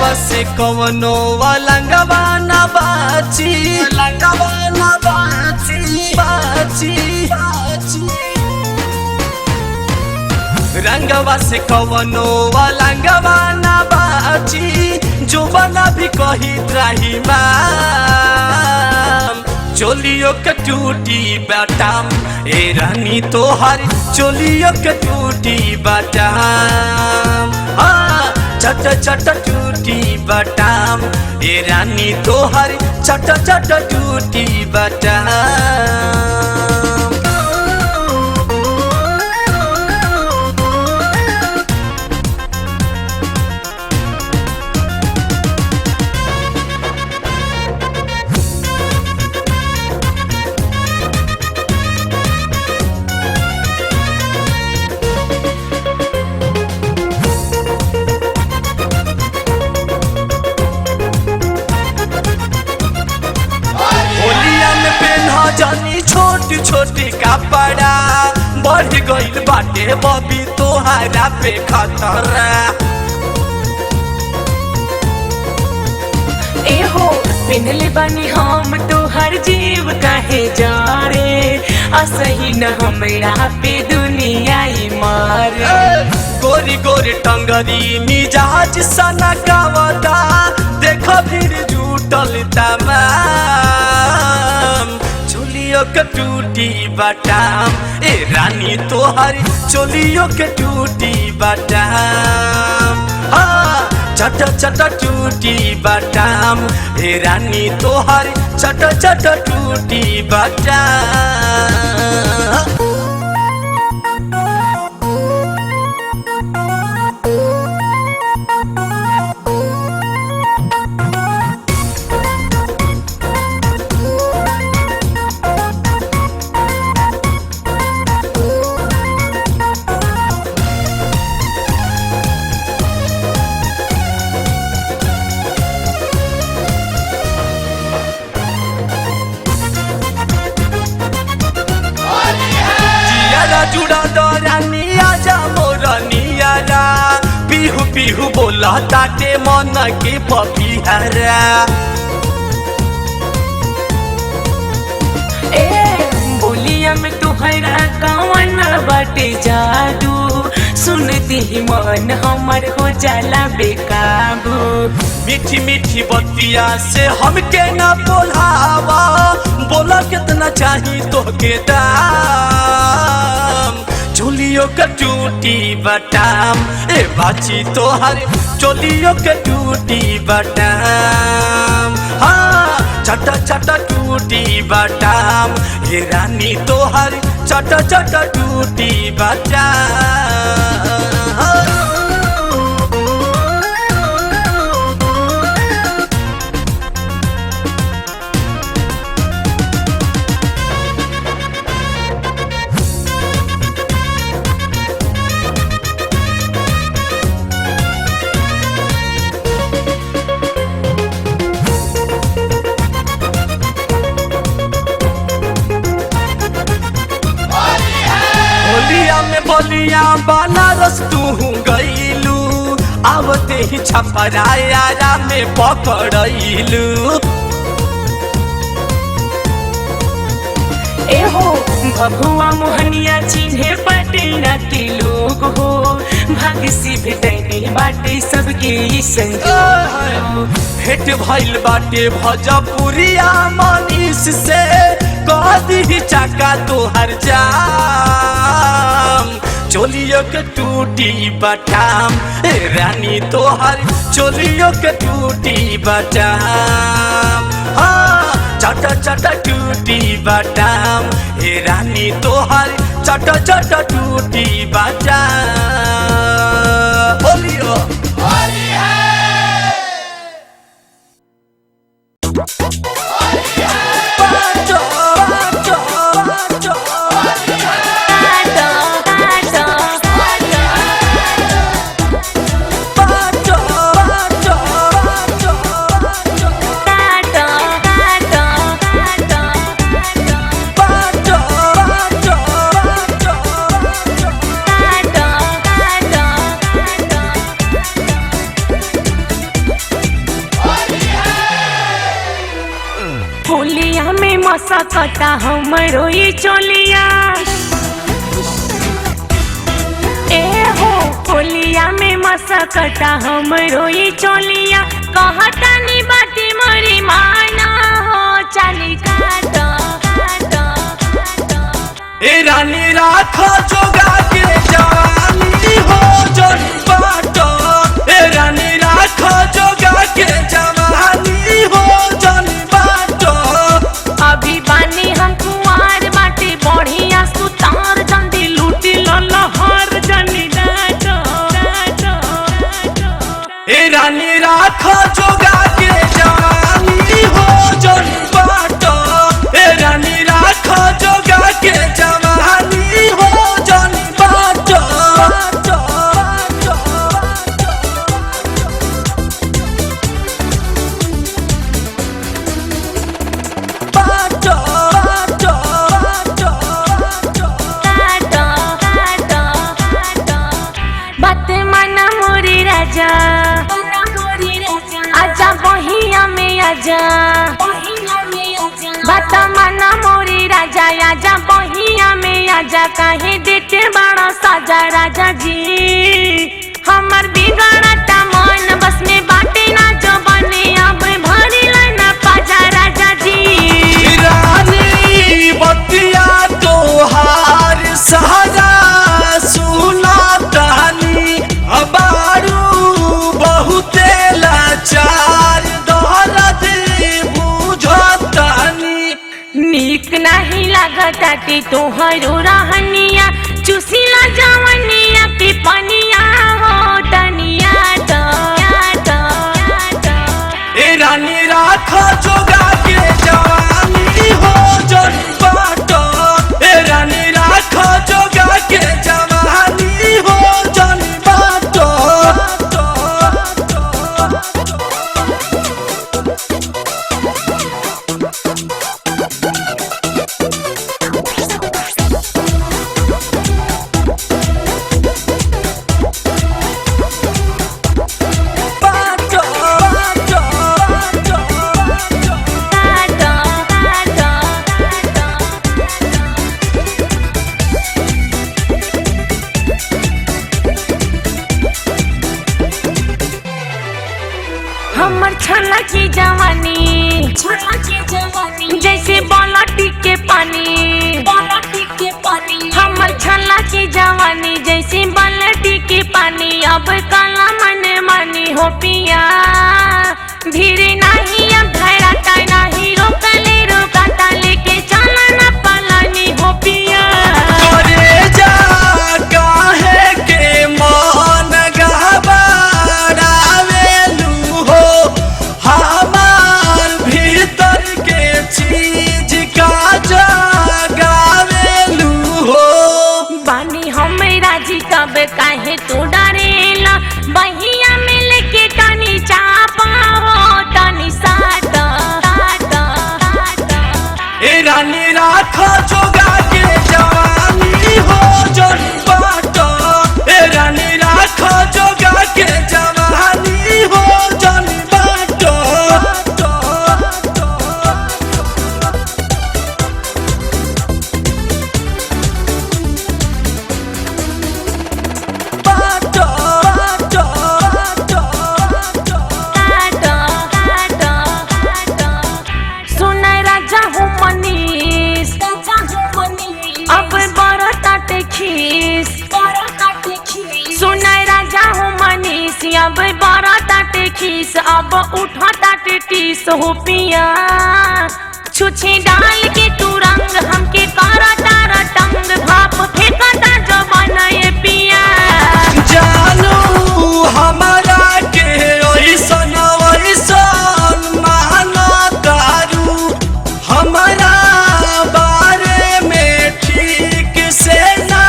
रंगवा से कवनो वालंगवा ना बाची, लंगवा ना बाची, बाची, बाची। रंगवा से कवनो वालंगवा ना बाची, जो बना भी कही त्राही माम। चोलियो के टूटी बाटाम ए रानी तोहर, चोलियो के टूटी बाटाम। चट चट टूटी बाटाम ए रानी तोहर, चट चट टूटी बाटाम। जानी छोटी छोटी कपड़ा, बढ़ गइल बाटे बबी तोहरा पे खतरा। एहो पिनले बानी हम तोहर जीव काहे जा रे, असही न हमरा पे दुनिया मारे। गोरी गोरी टंगरी मिजाज सना गावता, देखो फिर जुटल तमाम। चोलियो के टूटी बाटाम ए रानी तोहर, चोलियो के टूटी बाटाम। चट चट टूटी बाटाम ए रानी तोहर, चट चट टूटी बाटाम। जुड़ा दौरा निया जा मोर नियारा, बिहू बिहू बोला ताटे मन के पपिहरा। ए बोलिया में तुहरा कवन बाटे जादू, सुनती ही मन हमर हो जाला बेकाबू। मीठी मीठी बतिया से हमके ना बोलावा, बोला कितना चाहिए तोहके दाम। चोलियो के टूटी बाटाम ए बाची तोहर, चोलियो के टूटी बाटाम। चट चट टूटी बाटाम ए रानी तोहर, चट चट टूटी बाटाम। बोलिया बनारस तू गईलू, आवते ही छपराया में पकड़लू। एहो भगुआ मोहनिया चिन्हे पटेला के लोग हो, भाग्य से भेटैनी बाटे सबके संग। भेट भइल बाटे भोजपुरिया मनीष से, कह दी चाका तोहर जाम। चोलियो के टूटी बाटाम ए रानी तोहर, चोलियो के टूटी बाटाम। चट चट टूटी बाटाम ए रानी तोहर, चट चट टूटी बाटाम। बोलियो मसकता हमरो ये चोलिया ए हो होलिया में मसकता हमरो ये चोलिया कहता नी बाती मोरी माना हो चाली काटो ए रानी राखो जोगा के जवानी हो जन बाटो ए रानी राखो जोगा के जवानी हो जन बाटो अभी बानी हम कुंवार बाटे बढ़िया सुतार जंदी लूटी लहर जनी डाटो ए रानी राखो जोगा के जवानी हो जन बाटो ए रानी राखो जोगा के जवानी हो जन बाटो बात माना मोरी राजा आजा बहिया में आजा बात माना मोरी राजा आजा बहिया में आजा काहे देते बड़ा साजा राजा जी हमर बिगड़ता मन बस में बाटे ना जो बने अब भरी लाना पाजा राजा जी रानी बतिया तोहार सहारा सुना तानी अबारू बहुते लाचार दौलत बुझतानी नीक नहीं लागताटे तोहरो रहनिया चुसिला जवनिया के पनिया हो तनिया ए रानी राखो जोगा के जवानी हो जन बाटो ए रानी राखो जोगा के जवानी हो जन बाटो हमर छला की जवानी जैसे बालटी के पानी हमर छला की जवानी जैसे बालटी के पानी अब काला मन मानी हो पिया धीरे नहीं अब धैराता नहीं रोकाता लेके चला ना पलानी हो पिया अरे जा काहे के मन गहबरावेलू हो हमार भीतर के चीज का जगावेलू हो बानी हम राजी तब काहे तू डरेला बहिया मिल के तनी चापा हो तनी साटा ए रानी राखो जोगा के जवानी हो जन बाटो ए रानी राखो जोगा के जवानी हो जन बाटो सुन राजा हूँ मनीष अब बड़ा ताटे खीस सुन राजा हूँ मनीष अब बड़ा ताटे खीस अब उठा ताटे टीस हो पिया छुछे डाल के तू रंग हमके करता रटंग भाप फेंकता जो बनाए पिया जानू हमारा के ओइसन माना दारू हमारा बारे में ठीक से ना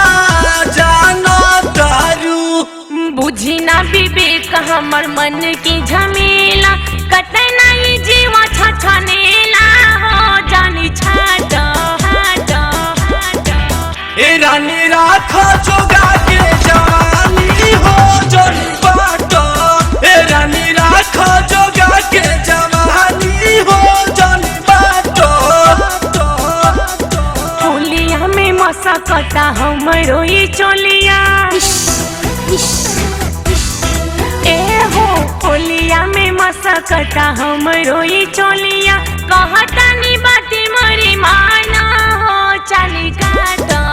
जानो दारू बुझी ना विवेक हमर मन की झमेला कतै नहीं जीवा छछनेला हो जानी छाटा ए रानी राखो जोगा के जवानी हो जन बाटो ए रानी राखो जोगा के जवानी हो जन बाटो हमरो ई चोलिया ए हो होलिया में मसकता हमरो ई चोलिया कहता नी बाती मरी माना हो चाली काटो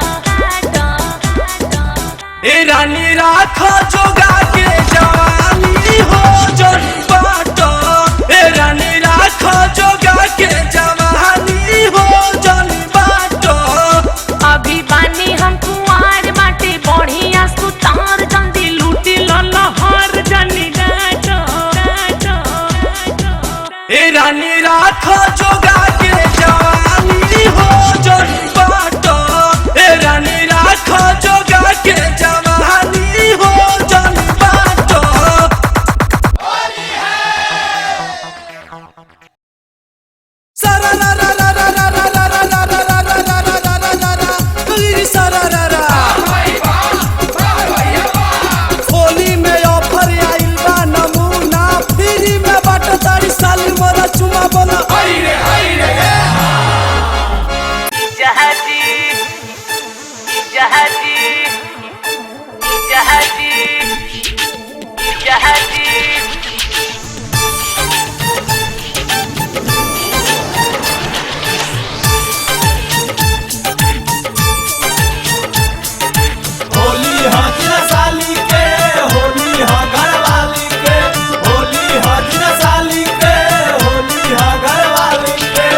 ए रानी राखो जोगा के जवानी हो जन बाटो ए रानी राखो जोगा के जवानी हो जन बाटो अभी बानी हम कुंवार बाटे बढ़िया सुतार जल्दी लूटी लहर जनी गाटो ए रानी राखो जोगा के जवानी हो जन बाटो ए रानी राखो जोगा के जवानी हो जन बाटो सारा रा रा रा रा रा रा रा रा रा रा रा रा रा रा रा रा रा कगिरी सारा रा रा होली में ऑफर आइल बा नमूना फ्री में बाटो तारी साली मोरा चुमा बोला जहाजी जहाजी जहाजी जहाजी होली हजरा साली के होली ह घरवाली के होली हजरा साली के होली ह घरवाली के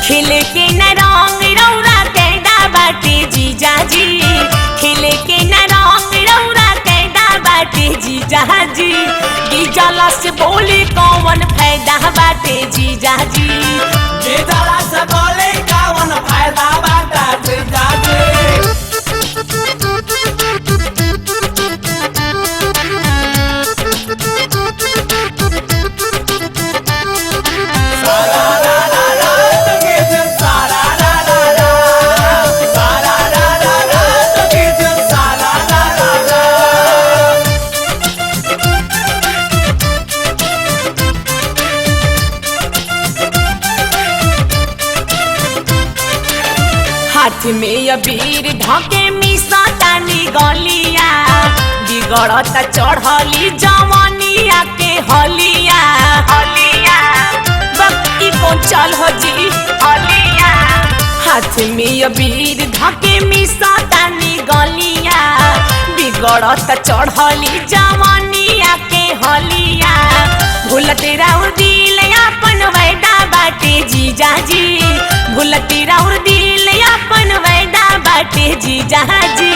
खिले के न रंग रौरा कैदा बाटे जीजाजी खिले के न रंग रौरा कैदा बाटे जीजाजी गिजला से बोली कौन फायदा बाटे जीजाजी ये जरा से बोले कौन फायदा बाटा से जाजे सारा रा रा रा तो के जन सारा रा रा रा सारा रा रा रा तो के जन सारा रा रा रा हाथ में अबीर ढके मिसा तानी गलिया बिगड़ता चढ़ली जवानिया के हलिया हलिया बक्की कौन चल हो जी हलिया हाथ में अबीर ढके मिसा तानी गलिया बिगड़ता चढ़ली जवानिया के हलिया भूल तेरा दिल अपन वैदा बाटे जीजाजी भूल तेरा दिल अपन वैदा बाटे जीजाजी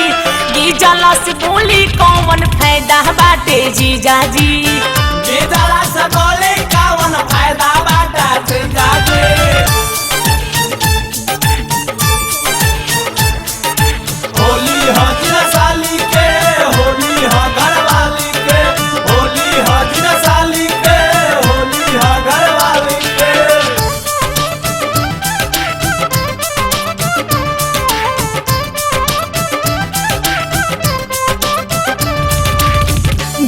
गिजला से बोली कौन फायदा बाटे जीजाजी ये जरा से बोले कौन फायदा बाटा से जाजे होली हजरा साली के होली ह घरवाली के होली हजरा साली के होली ह घरवाली के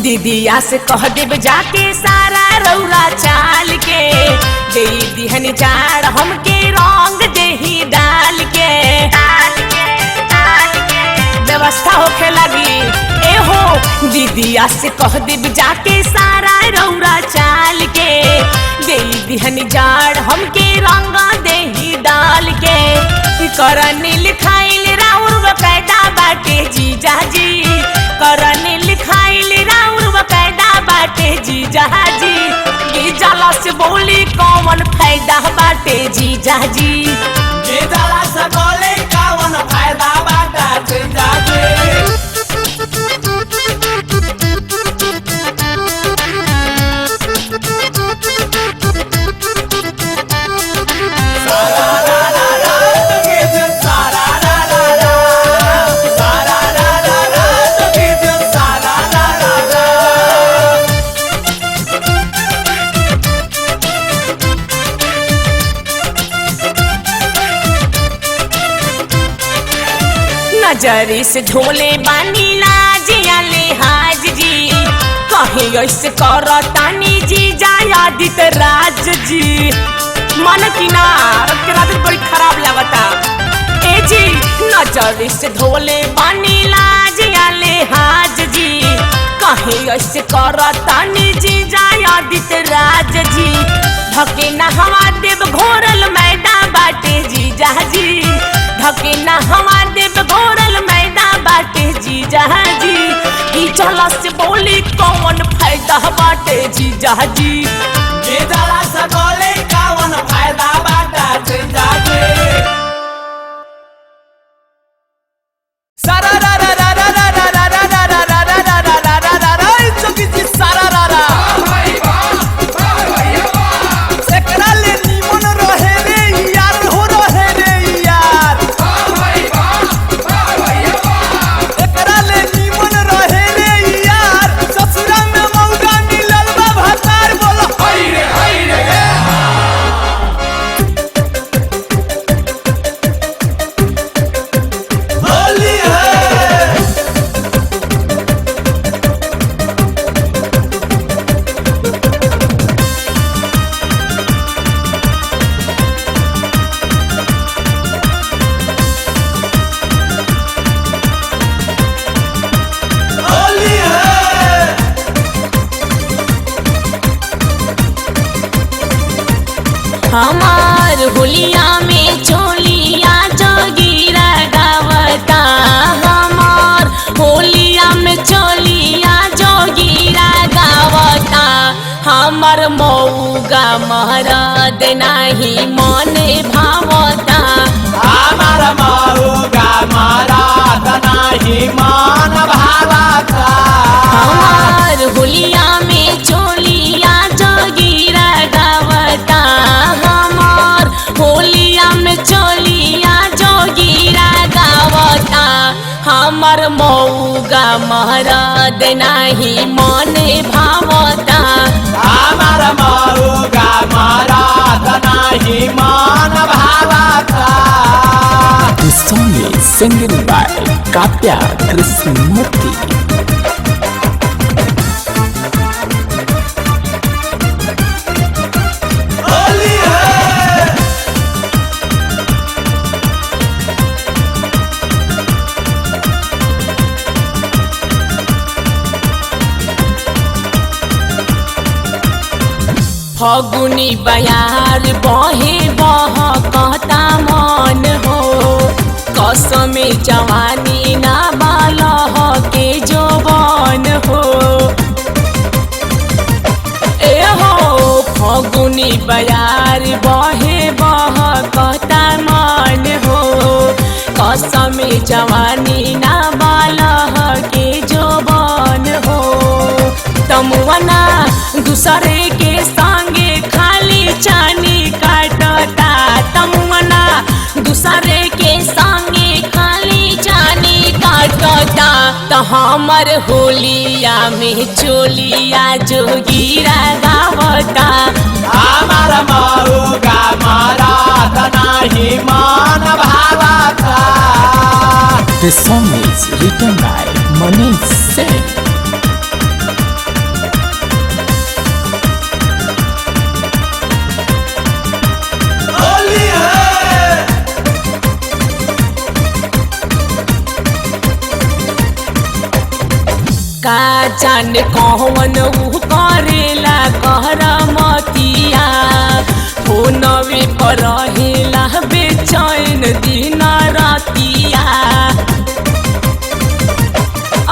दीदिया से कह देब जाके सारा रौरा चाल के दे दिहन चार हमके रंग देही डाल के व्यवस्था होखे लगी ए हो दीदिया से कह देब जाके सारा रौरा चाल के दे दिहन जाड़ हमके रंग देही डाल के करनी लिखाइल राउर बकायदा बाटे जीजाजी करनी लिखाइल राउर बकायदा बाटे जीजाजी गिजला से बोली कौन फायदा बाटे जीजाजी ये जरा से बोले कौन फायदा बाटा से जाजे सारा रा रा रा तो के जन सारा रा रा रा सारा रा रा रा तो के जन सारा रा रा रा नजरी से धोले बानी लाज या लिहाज जी कह काहे ऐसे करतानी जी आदित राज जी मन की ना रात बड़ी खराब लगता ए जी नजर से धोले पानी लाज आले हाज जी काहे ऐसे करतानी जी आदित राज जी धके ना हवा देव घोरल मैदान बाटे जी जी धके ना हवा देव घोरल मैदान बाटे जी ई चला से बोली कौन फायदा बाटे जी ये जला से बोले कौन फायदा बाटा जीजा जी सारा रा रा रा रा रा रा रा रा रा रा रा रा रा रा रा रा रा चुकी जी सारा रा रा एकरा ले निमन रहे रे यार हो रहे रे यार एकरा ले निमन रहे रे यार ससुरा में मौका मिलल बा भतार बोलो हाय रे होली है होली है हमार होलिया में चोलिया जोगीरा गावता हमार होलिया में चोलिया जोगीरा गावता हमर मौगा महरद नाही मन भावता हमार मौगा महाराज नाही मान भावता हमार होलिया में चोलिया जोगीरा गावता हमार होलिया में चोलिया जोगीरा गावता हमर मौगा महरद नाही मन भावता हमार मौगा महाराज नाही मान भावता This song is singing by Kapya Krishnamurti. Holi है फगुनी बयार बहे बह कहता मन हो कसम जवानी ना बालह के जोबन हो ए हो फगुनी बयार बहे बह कहता मन हो कसम जवानी ना बालह के जोबन हो तमुवना दूसरे के संगे खाली चानी काटता तमुवना दूसरे के संगे खाली चानी काटता तो हमर होलिया में चोलिया जोगीरा गावता हमार मौगा महाराज नाही मान भावता This song is written by Manish Sen. Holi है का जान कौन ऊ करेला कहरा मतिया फोनवे पर रहेला बेचैन दिन रातिया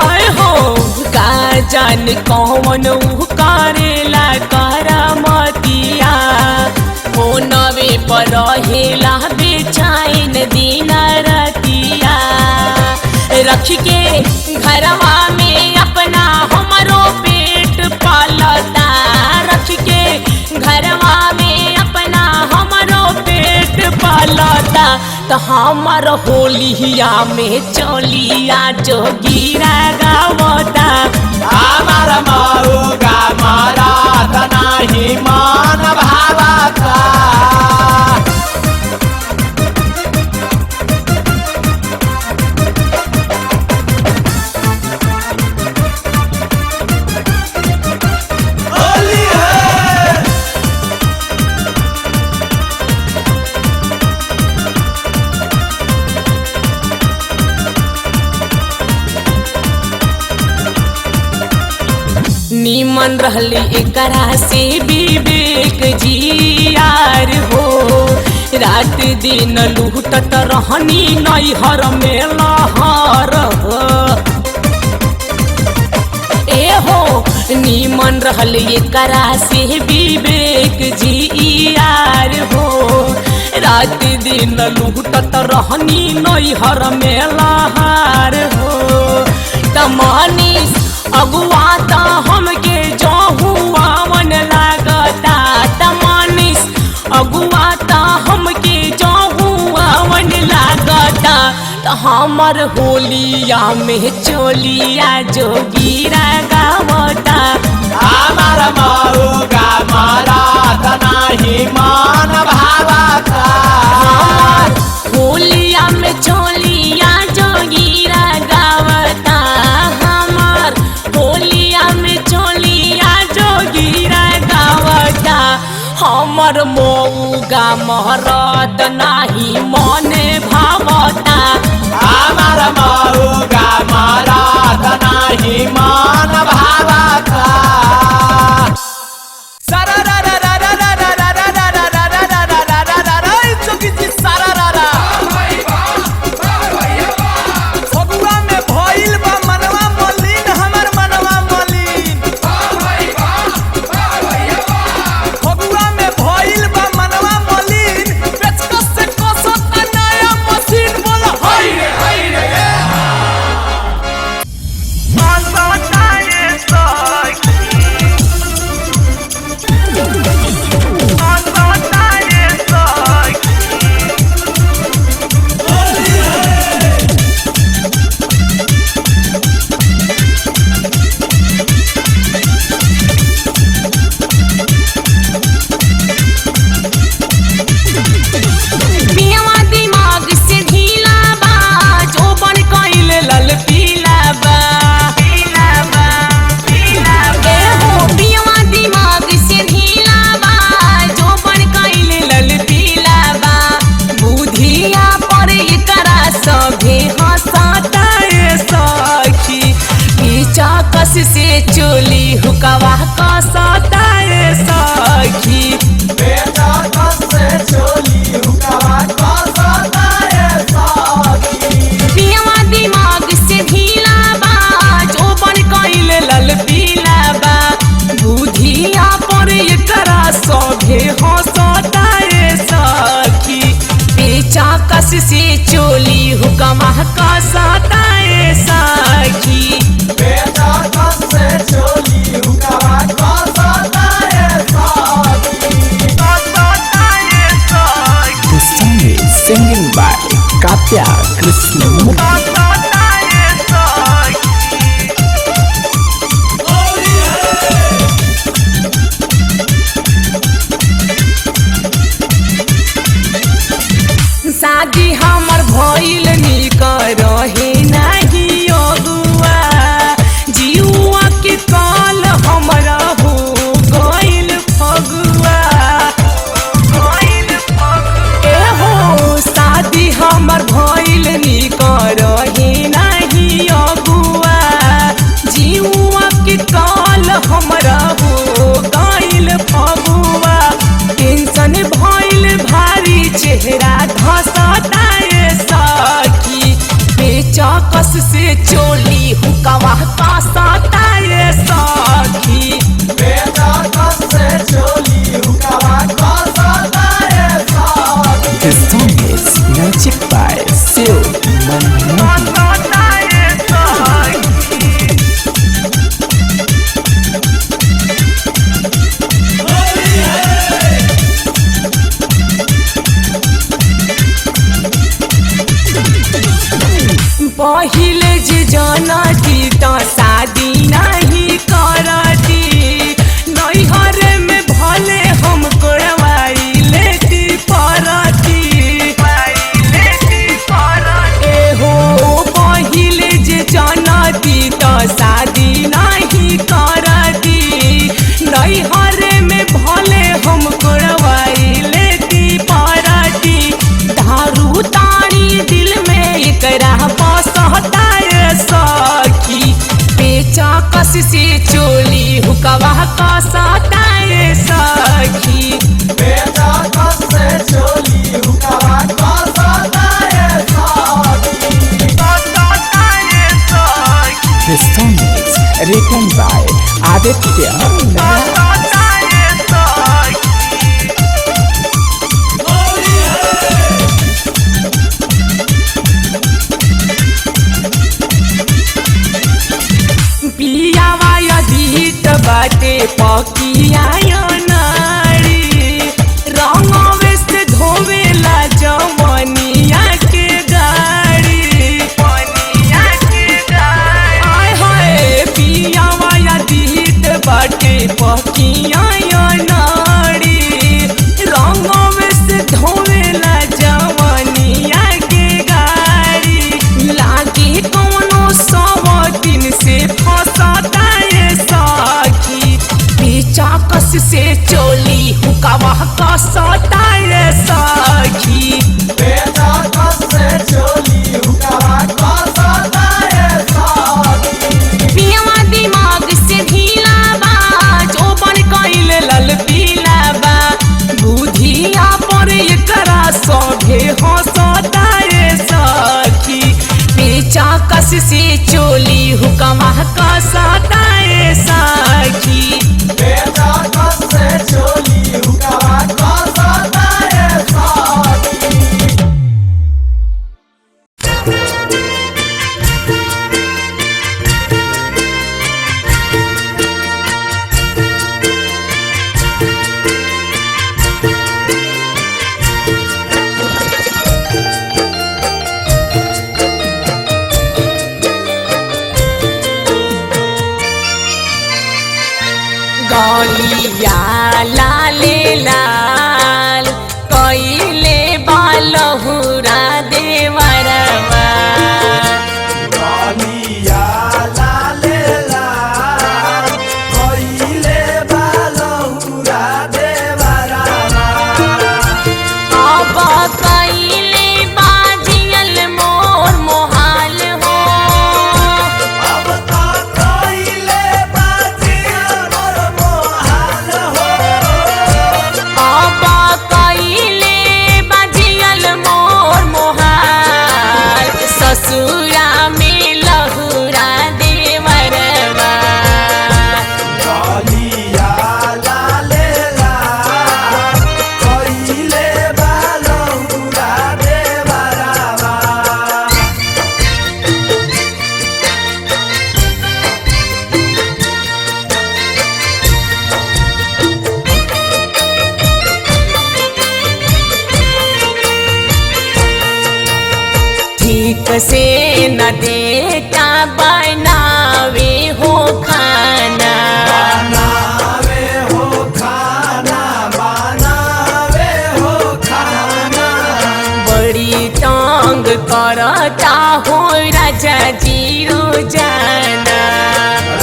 आय हो का जान कौन ऊ करेला कहरा मतिया फोनवे पर रहेला बेचैन दिन रातिया रख के घरवा में अपना हमरो पेट पालता रख के घरवा में अपना हमरो पेट पालता तो हमर होलिया में चोलिया जोगीरा गावता हमार मौगा महाराज नाही मान भावता नीमन रहली एकरा से विवेक जी यार हो रात दिन लूटत रहनी नैहर में लहर ए हो नीमन रहल एकरा से विवेक जी यार हो रात दिन लूटत रहनी नैहर में लहर हो तमनीस अगुआ त हमके जो हुआ मन लागता तमनीस अगुआ त हमके जो हुआ मन लागता त हमर होलिया में चोलिया जोगीरा गावता हमार मऊगा मरात नाही मन भावता होलिया में चोलिया जोगीरा गावता हमार होलिया में चोलिया जोगीरा गावता हमर मऊगा मरात नाही मने भावता हमार मऊगा मरात नाही मन भावता कस से चोली हुकवा कसता सखी बेटा कस से चोली हुकवा कसता सखी पियवा दिमाग से ढीला बा जोबन कइले लल पीला बा बुधिया पर एकरा सभे हंसता सखी बेचा कस से चोली हुकवा कसता सखी बेटा कस से चोली हुकवा कसता सखी The song is singing by Katya Krishnamurthy. शादी हमर भइल निक रहे नाही अगुआ जीवा के काल हमरा हो गइल फगुआ ए हो शादी हमर भइल निक रहे नाही अगुआ जीवा के काल हमरा हो गइल फगुआ टेंशन भइल भारी चेहरा धसता सखी बेचा कस से चोली हुकवा कसता सखी बेटा कस से चोली हुकवा कसता सखी The song is magic by Shiv Manmohan. पहिले जे जानती त शादी नहीं करती नैहर में भले हम करवाई लेती परती ए हो पहिले जे जानती त शादी नहीं करती नैहर में भले हम करवाई लेती परती दारू तारी दिल में एकरा बसता सखी आदित्य पियावा यदीत बाटे पकिया नारी रंगवे से धोवेला जवनिया के गाड़ी आय हाय पियावा यदीत बाटे पकिया नारी रंगवे से धोवेला जवनिया के गाड़ी लागे कौनो दिन से फंसाता ये साखी पीछा कस से चोली हुकावा कसता ये साखी बेटा कस से चोली हुकावा कसता ये साखी पियवा दिमाग से ढीला बा चौबन कइल लल पीला बा बुधिया पर एकरा सभे हंसता ये साखी पीछा कस से चोली हुकावा कसता ये साखी बेटा कस से चोली हुकावा कसता ये साखी गलिया लाले लाल कइले बालहुरा देवरवा कालिया लाले लाल कइले बालहुरा देवरावा अब कइले बाजियल मोर मोहाल हो अब तो कइले बाजिया मोर मोहाल हो अब कइले बाजियल मोर मोहाल ससुरा में लहुरा देवरवा कालिया लाले लाल कइले बालहुरा देवरावा ठीक से न देता बनावे हो खाना बनावे हो खाना बनावे हो खाना बड़ी तंग करता हो राजा जी रोजाना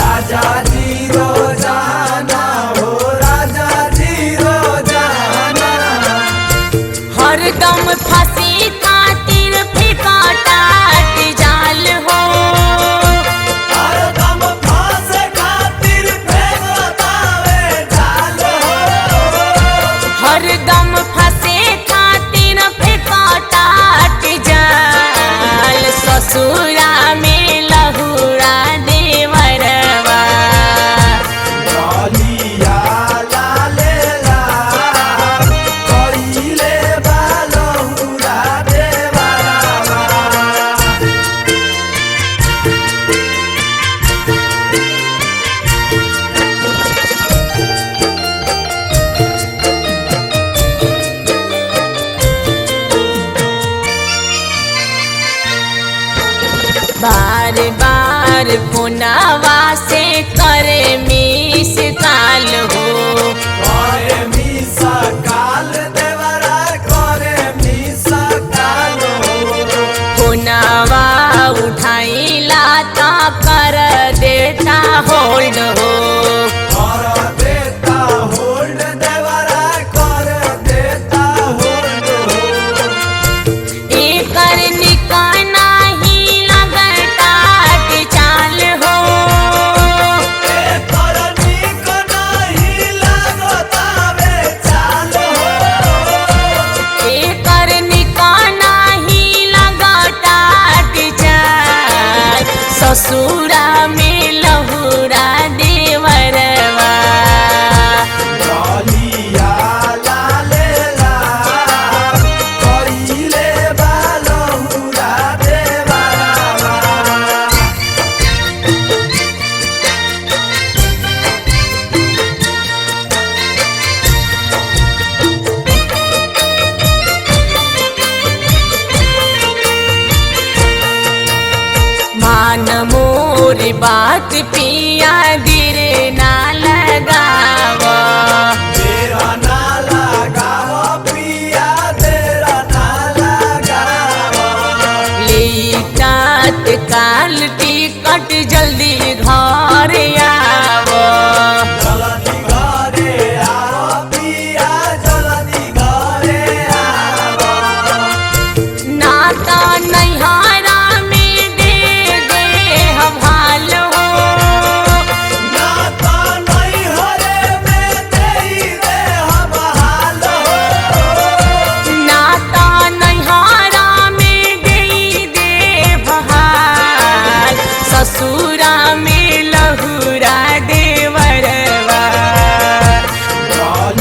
राजा जी रोजाना हो राजा जी रोजाना हरदम फंसी खातिर फेंकाटाट जाल हो हरदम फांस खातिर फेंकतावे जाल हो हरदम फंसे खातिर फेंकाटाट जाल ससुरा में लहुरा देवरवा कालिया लाले लाल कइले बालहुरा देवरावा बार बार फोनवा से करे मिस काल हो करे मिसा काल देवरा करे मिसा काल हो फोनवा उठाइला ता कर देता होल्ड हो कर देता होल्ड देवरा कर देता होल्ड हो एकर निकाना ही लगटाट चाल हो ए करनी को नहीं मत पिया धीरे ना लगावा तेरा ना लगावा पिया तेरा ना लगावा लेटात काल टिकट जल्दी घर आवा जल्दी घरे आओ पिया जल्दी घरे आओ नाता नैहारा में दे दे हम हाल हो नाता नहीं हरे में देई दे हम हाल हो नाता नैहारा में दे दे बहाल ससुरा में लहुरा देवरवा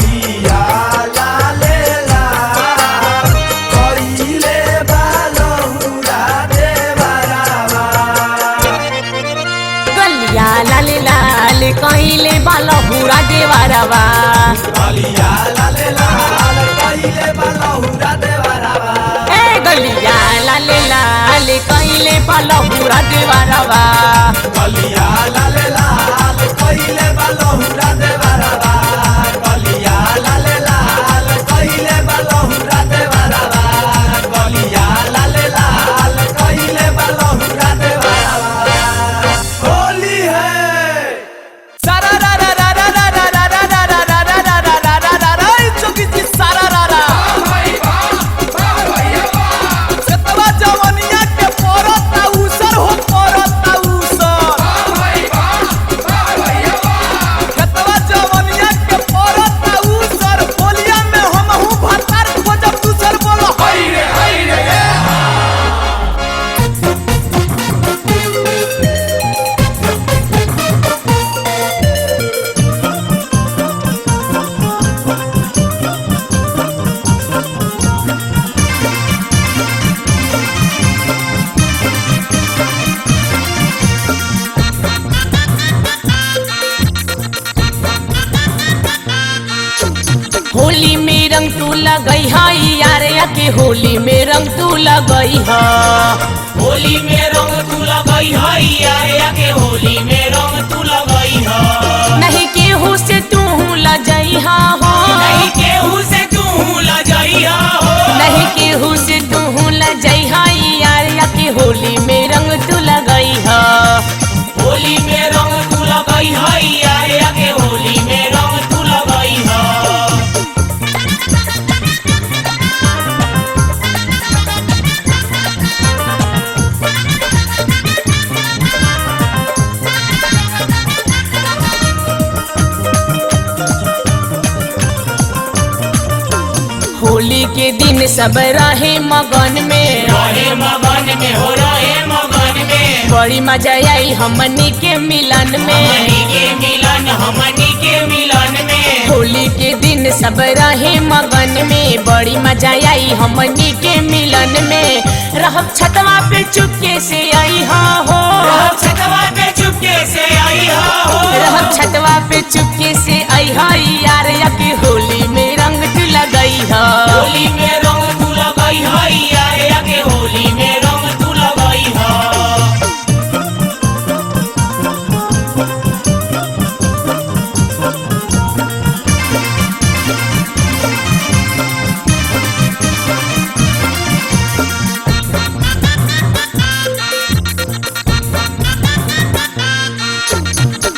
गलिया लाले ला कइले बालहुरा देवरावा गलिया लाल लाल कहिले बालहुरा देवरवा गलिया लाले लाल कइले बालहुरा देवरावा ए गलिया लाल लाल कहिले बालहुरा देवरवा गलिया लाले लाल कइले बालहुरा देवरावा गलिया लाले लाल कइले बालहुरा देवरावा गलिया लाले लाल कइले बालहुरा देवरावा होली है सारा रा रा रा रा रा रा रा रा रा रा रा रा रा रा रा रा रा रा चुकी जी सारा रा रा सतवा जवनिया के परता उसर हो परता उसर सतवा जवनिया के परता उसर होलिया में हमहू भतार खोजब दूसर बोलो हई रे होली में रंग तू लगई है यार या के होली में रंग तू लगई है होली में रंग तू लगई है यार या के होली में रंग तू लगई है नहीं केहू से तू लजई हा हो नहीं केहू से तू लजइया हो नहीं केहू से तू लजई हा यार या के होली में रंग तू लगई है होली में रंग तू लगई है यार या के होली में रंग तू लगई है होली के दिन सब रहे मगन में रहे मगन में हो रहे मगन में बड़ी मजा आई हमनी के मिलन में हमनी के मिलन हमनी के मिलन में होली के दिन सब रहे मगन में बड़ी मजा आई हमनी के मिलन में रहब छतवा पे चुपके से आई हा हो रहब छतवा पे चुपके से आई हो रहब छतवा पे चुपके से आई हा यार या के होली में रंग तू लगई हा होली में रंग तू लगई है यार या के होली में रंग तू लगई है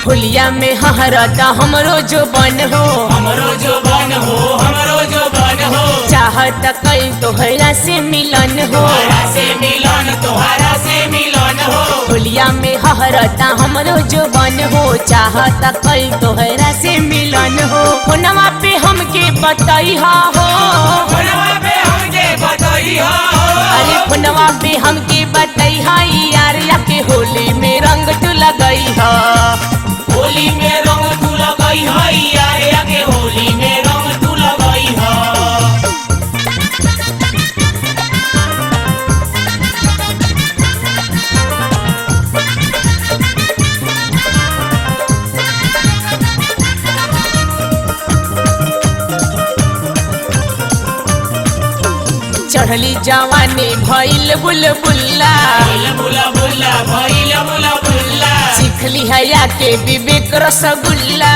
होलिया में हहरता हमरो जो बन हो हमरो जो बन हो हमरो जो बन हो चाहत कई तोहरा से मिलन हो तोहरा से मिलन तोहरा से मिलन हो होलिया में हहरता हमरो जो बन हो चाहत कई तोहरा से मिलन हो फोनवा पे हमके बतई हा हो फोनवा पे हमके बतई हो अरे फोनवा पे हमके बतई हा यार या के होली में रंग तू लगई हा होली में रंग तू लगई है यार या के होली में रंग तू लगई है चढ़ली जवानी भइल बुलबुल्ला बुला बुला बुला भइल बुला बुला चिखली हया के विवेक रसगुल्ला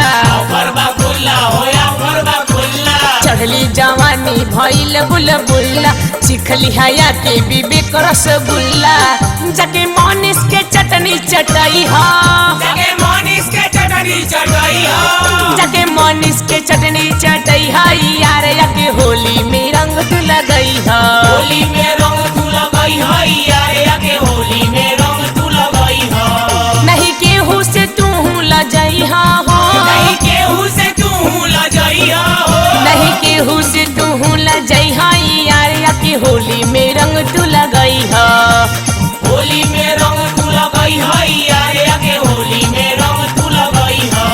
चढ़ली जवानी भइल बुलबुल्ला चिखली हया के विवेक रसगुल्ला जाके मनीष के चटनी चटई हा जाके मनीष के चटनी चटई हा यार के होली में रंग तू लगई हा होली में रंग तू लगई हा यार के होली में रंग तू लगई हा नहीं केहू से तू लजई हा हो नहीं केहू से तू लजई हा हो नहीं केहू से तू लजई हा यार के होली में रंग तू लगई हा होली में रंग तू लगई हा यार के होली में रंग तू लगई हा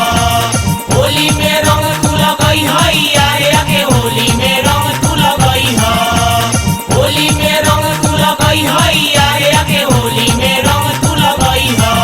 होली में रंग तू लगई हा यार के होली में रंग तू लगई हा होली में रंग तू लगई हा यार के होली में रंग तू लगई हा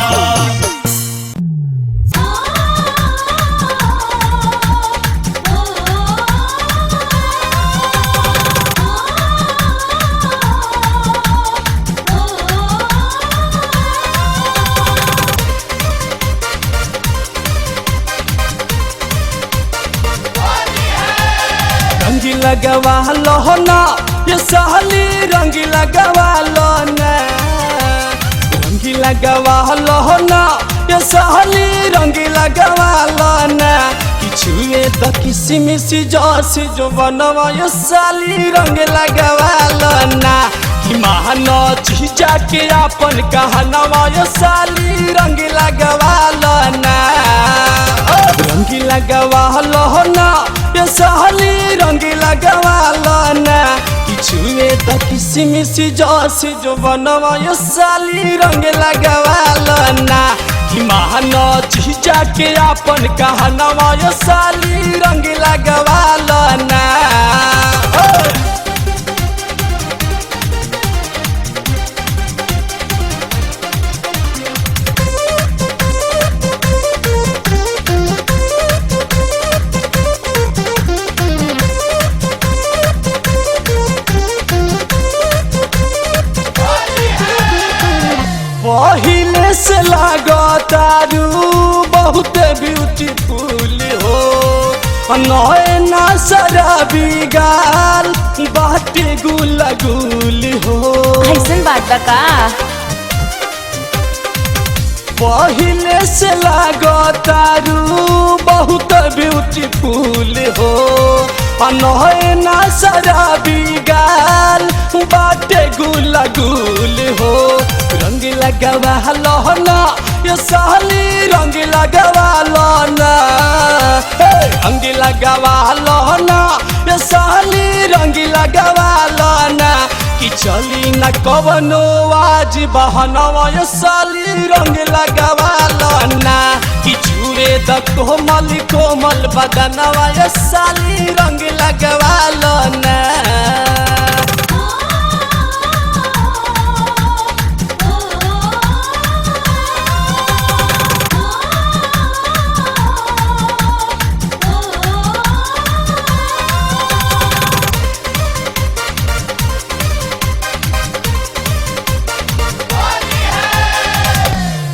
रंगी लगवा लो ना ये साली रंगी लगवा लो ना रंगी लगवा लो ना ये साली रंगी लगवा लो ना किछुए तो किसमिसी जैसे जो बनवा ये साली रंग लगवा लो ना कि महानो चीजा के अपन कहनवा ये साली रंग लगवा लो ना रंगी लगवा लो ना ये साली रंगी लगवा लो ना किछुए तो किसमिसी जैसे जो बनवा ये साली रंग लगवा लो ना कि महानो चीजा के अपन कहनवा ये साली रंग लगवा लो ना पहिले से लागतारू बहुत ब्यूटीफुल हो नैना शराबी गाल बाटे गुला गुल हो ऐसन बात बा का पहिले से लागतारू बहुत ब्यूटीफुल हो नैना शराबी गाल बाटे गुला गुल हो रंग लगवा लो ना ये साली रंग लगवा लो ना रंग लगवा लो ना ये साली रंग लगवा लो ना कि चली न कवनो आज बहनवा ये साली रंग लगवा लो ना कि चूरे द कोमल कोमल बदनवा ये साली रंग लगवा लो ना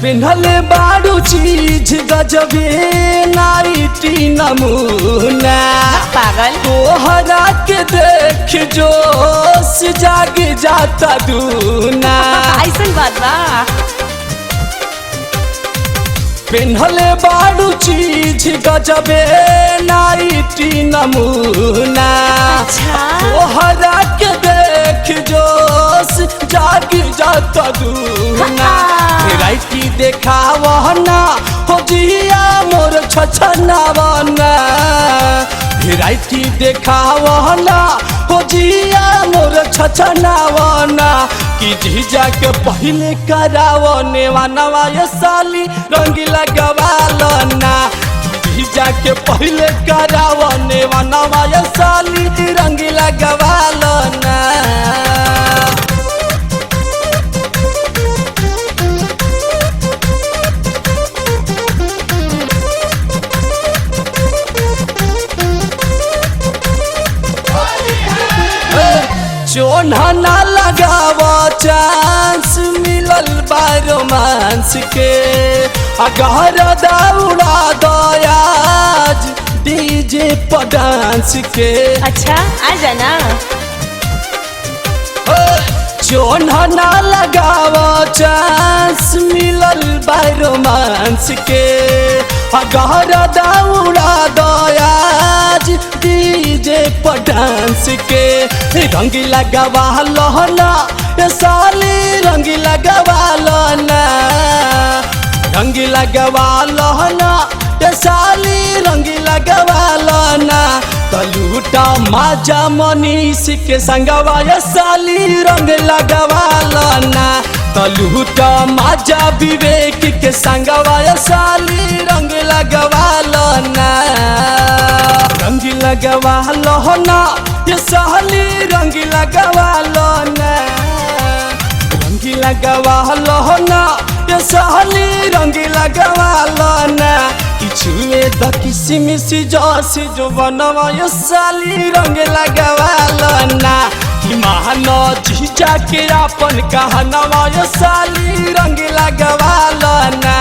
पिन्हले बाड़ू चीज गजबे नाइटी नमूना पागल तोहरा के देख जोश जाग जाता दूना ऐसन बात बा पिन्हले बाड़ू चीज गजबे नाइटी नमूना तोहरा के देख जोश जाग जाता दूना राइटी देखावना हो जिया मोर छछनावना राइटी देखावना हो जिया मोर छछनावना कि जीजा के पहले करावने वानवा ये साली रंग लगवा लो ना जीजा के पहले करावने वानवा ये साली रंग लगवा लो ना चोना ना लगावा चांस मिलल बा रोमांस के अगर दौड़ा दयाज डीजे पर डांस के अच्छा आ जाना। चोन्हा ना लगाव चांस मिलल बा रोमांस के अगर दौड़ा दयाज डीजे पर डांस के रंग लगवा लहना ये साली रंग लगवा लहना रंग लगवा लहना ये साली रंग लगवा लहना तलूटा माजा मनीष के संगवा ये साली रंग लगवा लहना तलूटा माजा विवेक के संगवा ये साली रंग लगवा लहना रंग लगवा लहना ये साली रंग लगवा लहना रंग लगवा लहना ये साली रंग लगवा लहना छुए द किसमिस जस जो बनवा ये साली रंग लगवा लहना कि महानो जीजा के अपन कहनवा ये साली रंग लगवा लहना।